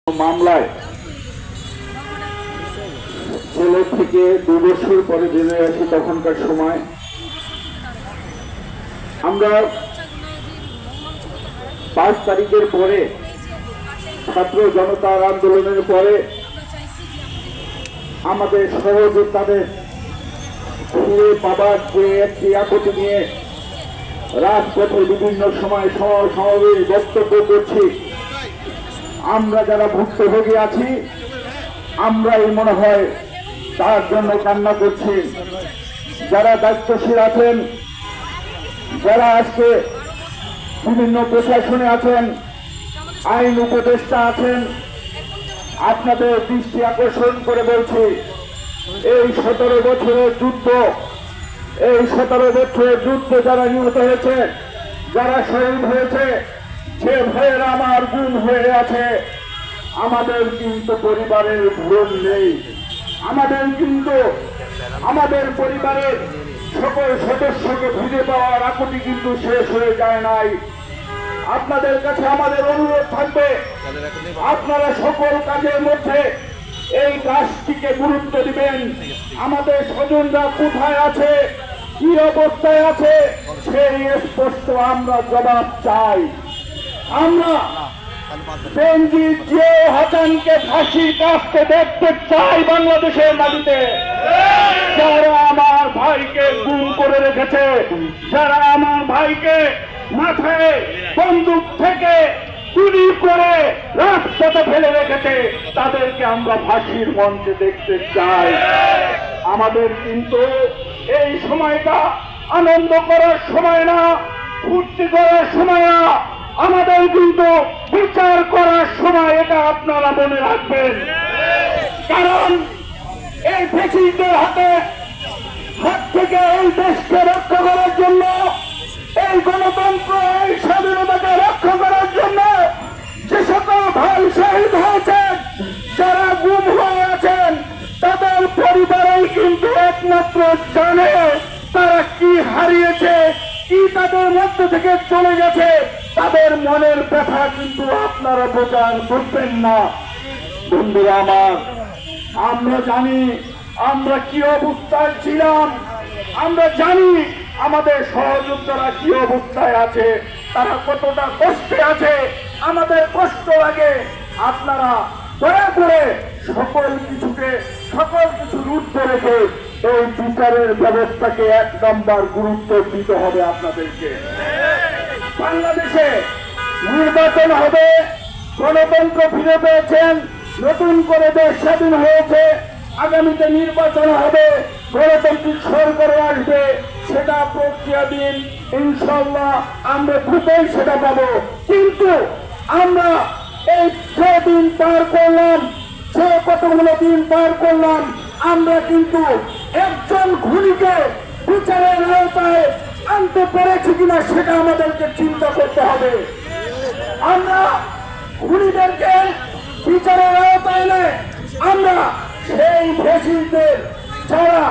মামলায় ছেলে থেকে 2 বছর পরে জেলে আসি। তখনকার সময় আমরা 5 তারিখের পরে ছাত্র জনতার আন্দোলনের পরে আমাদের সহযোদ্ধাদের ফিরে পাবার যে একটি আপত্তি নিয়ে রাজপথে বিভিন্ন সময় সমাবেশ বক্তব্য করছি। আমরা যারা ভুক্তভোগী আছি আমরাই মনে হয় তার জন্য কান্না করছি। যারা দায়িত্বশীল আছেন, যারা আজকে বিভিন্ন প্রশাসনে আছেন, আইন উপদেষ্টা আছেন, আপনাদের দৃষ্টি আকর্ষণ করে বলছি, এই 17 বছরের যুদ্ধে যারা নিহত হয়েছে, যারা শহীদ হয়েছে, যে ভাইয়েরা আমার গুম হয়ে আছে, আমাদের কিন্তু পরিবারের ভুল নেই। আমাদের পরিবারের সকল সদস্যকে খুঁজে পাওয়ার আকুতি কিন্তু শেষ হয়ে যায় নাই। আপনাদের কাছে আমাদের অনুরোধ থাকবে, আপনারা সকল কাজের মধ্যে এই কাজটিকে গুরুত্ব দিবেন। আমাদের স্বজনরা কোথায় আছে, কি অবস্থায় আছে, সেই স্পষ্ট আমরা জবাব চাই। আমরা বেনজির জিয়া হাসানকে ফাঁসির কাস্তে দেখতে চাই বাংলাদেশের মাটিতে। যারা আমার ভাইকে গুম করে রেখেছে, যারা আমার ভাইকে মাথায় বন্দুক থেকে গুলি করে রাজপথে ফেলে রেখেছে, তাদেরকে আমরা ফাঁসির মঞ্চে দেখতে চাই। আমাদের কিন্তু এই সময়টা আনন্দ করার সময় না, ফুর্তি করার সময় না, আমাদের কিন্তু বিচার করার সময়, এটা আপনারা মনে রাখবেন। কারণ এই ফ্যাসিস্টদের হাত থেকে এই দেশকে রক্ষা করার জন্য, এই গণতন্ত্র, এই স্বাধীনতাকে রক্ষা করার জন্য যে সকল ভাই শহীদ হয়েছেন, যারা গুম হয়ে আছেন, তাদের পরিবারই কিন্তু একমাত্র জানে তারা কি হারিয়েছে, কি তাদের মধ্য থেকে চলে গেছে। তাদের মনের ব্যথা কিন্তু আপনারা বোঝার করবেন না। বন্ধুরা আমার, আমরা জানি আমরা কি অবস্থায় ছিলাম, আমরা জানি আমাদের সহযোদ্ধারা কি অবস্থায় আছে, তারা কতটা কষ্টে আছে, আমাদের কষ্ট লাগে। আপনারা দয়া করে সকল কিছুর ঊর্ধ্বে রেখে এই বিচারের ব্যবস্থাকে 1 নম্বর গুরুত্ব দিতে হবে আপনাদেরকে। বাংলাদেশে নির্বাচন হবে, গণতন্ত্র ফিরে পেয়েছেন, নতুন করে দেশ স্বাধীন হয়েছে, আগামীতে নির্বাচন হবে, গণতান্ত্রিক সরকার আসবে, সেটা প্রক্রিয়াধীন। ইনশাল্লাহ আমরা দ্রুতই সেটা পাবো। কিন্তু আমরা এই 6 দিন পার করলাম, কতগুলো দিন পার করলাম, আমরা কিন্তু একজন খুনিকে বিচারের আওতায় আনতে পেরেছি কিনা সেটা আমাদেরকে চিন্তা করতে হবে। আমরা খুনিদেরকে বিচারের আওতায় এনে আমরা সেই ফ্যাসিস্টদের, যারা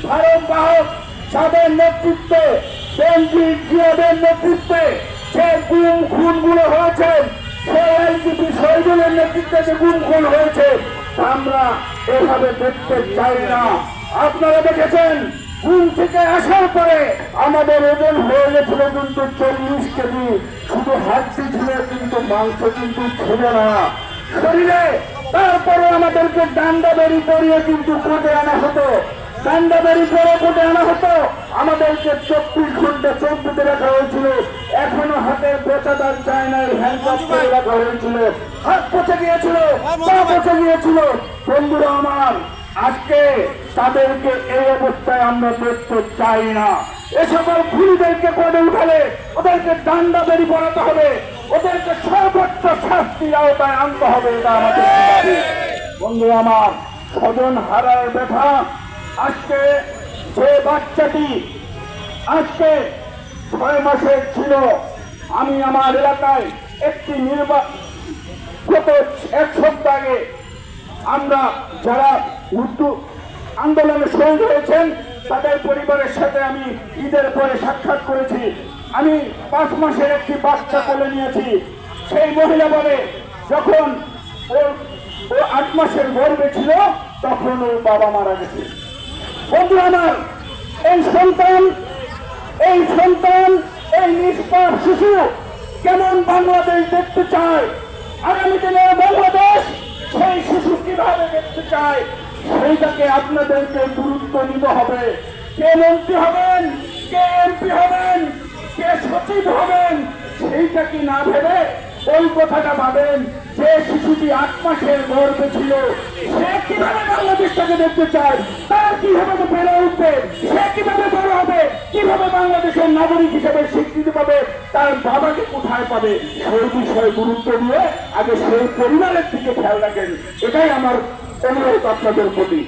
ভারত বাহক, যাদের নেতৃত্বে, বেনজির জিয়াদের নেতৃত্বে যে গুম খুনগুলো হয়েছে, সেই আইজিপি শহীদুলের নেতৃত্বে যে গুম খুন হয়েছে, আমরা এভাবে দেখতে চাই না। আপনারা দেখেছেন ঘুম থেকে আসার পরে আমাদের ওজন হয়ে গেছিল কিন্তু 40 কেজি, শুধু হাড্ডি ছিল, কিন্তু মাংস কিন্তু ছিল না শরীরে। তারপরে আমাদেরকে ডান্ডা বেরি পরিয়ে কিন্তু কোর্টে আনা হতো, ডান্ডা বেরি পরে কোর্টে আনা হতো। আমাদেরকে 24 ঘন্টা চৌকিতে রাখা হয়েছিল, এখনো হাতের পেঁচাদার চায় না, হ্যান্ডকাপ করে রাখা হয়েছিল, হাত পচে গিয়েছিল, পা পচে গিয়েছিল। বন্ধুরা আমার, আজকে তাদেরকে এই অবস্থায় আমরা দেখতে চাই না। এ সকল খুনিদেরকে কোর্টে উঠালে ওদেরকে ডান্ডা বেরি পড়াতে হবে, ওদেরকে সর্বোচ্চ শাস্তির আওতায় আনতে হবে, এটা আমাদের দাবি। বন্ধুরা আমার, স্বজন হারার ব্যথা, আজকে যে বাচ্চাটি আজকে 6 মাসের ছিল, আমি আমার এলাকায় একটি গত 1 সপ্তাহ আগে আমরা যারা উর্দু আন্দোলনে শহীদ হয়েছেন তাদের পরিবারের সাথে আমি ঈদের পরে সাক্ষাৎ করেছি। আমি 5 মাসের একটি বাচ্চা কোলে নিয়েছি। সেই মহিলা বলে, যখন ও 8 মাসের গর্ভে ছিল তখন ওর বাবা মারা গেছে। বন্ধু আমার, এই সন্তান এই নিষ্পাপ শিশু কেমন বাংলাদেশ দেখতে চায়, আগামী দিনে বাংলাদেশ সেই শিশু কিভাবে দেখতে চায় সেইটাকে আপনাদেরকে গুরুত্ব নিতে হবে। কে মন্ত্রী হবেন, কে এমপি হবেন, কে সচিব হবেন, সেইটা কি না ভেবে ওই কথাটা ভাবেন যে শিশুটি 8 মাসের গর্ভে ছিল, সে কিভাবে বাংলাদেশটাকে দেখতে চায়, তার কিভাবে বেড়ে উঠবে, সে কিভাবে বড় হবে, কিভাবে বাংলাদেশের নাগরিক হিসেবে স্বীকৃতি পাবে, তার বাবাকে কোথায় পাবে, সেই বিষয়ে গুরুত্ব দিয়ে আগে সেই পরিবারের দিকে খেয়াল রাখেন। এটাই আমার অনুরোধ আপনাদের প্রতি।